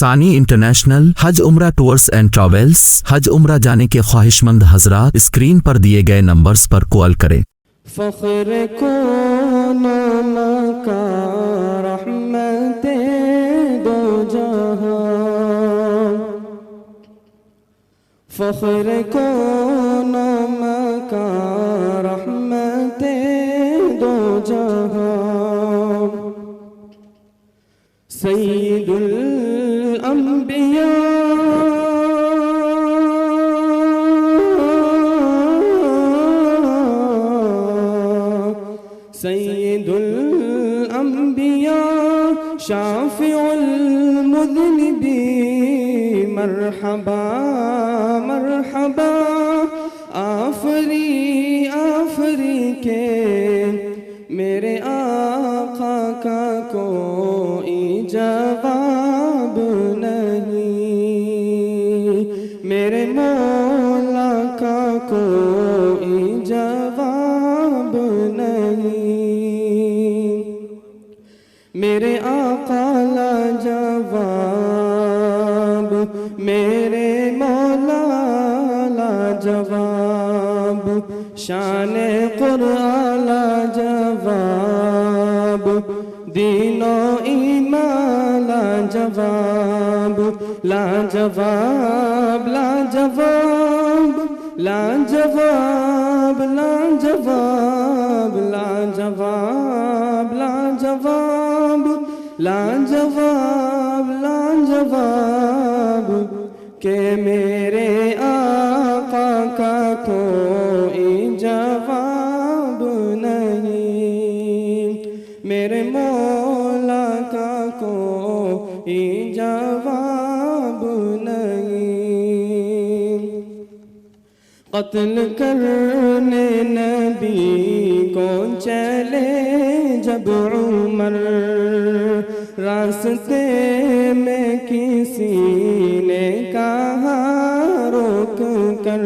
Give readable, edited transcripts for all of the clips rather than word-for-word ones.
ثانی انٹرنیشنل حج عمرہ tours and travels. حج عمرہ جانے کے خواہش مند حضرات اسکرین پر دیے گئے نمبرز پر کال کریں۔ فخر کون کا رحمت دو جہاں، فخر کون کا رحمت دو جہاں، سید الانبیاء سید الانبیاء شافع المذنبین، مرحبا مرحبا آفری آفری کے میرے آقا کا کوئی جواب نہیں، میرے مولا کا کوئی جواب نہیں، میرے آقا لا جواب، میرے مولا لا جواب، شان قرآن لا جواب، دین و ایمان لا جواب، لا جواب لا جواب لا جواب لا جواب لا جواب لا جواب لا جواب لا جواب، کہ میرے آقا کا کوئی جواب نہیں، میرے مولا کا کوئی جواب نہیں۔ قتل کرنے نبی کو چلے جب عمر، راستے میں کسی نے کہا روک کر،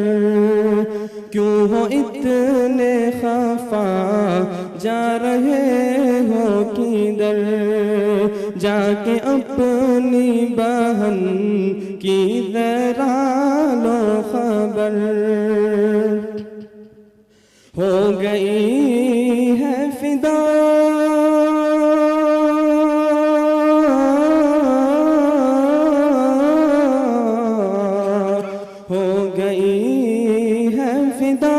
کیوں ہو اتنے خفا جا رہے ہو کدھر، جا کے اپنی بہن کی ذرا لو خبر، ہو گئی ہے فدا ہو گئی ہے فدا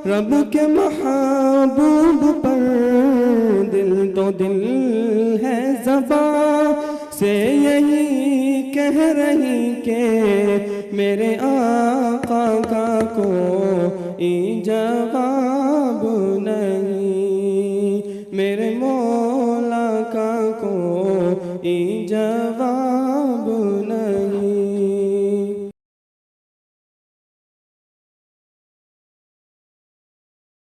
رب کے محبوب پر، دل تو دل ہے زباں سے یہی کہہ رہی کہ میرے آقا کا کوئی جواب نہیں، میرے مولا کا کوئی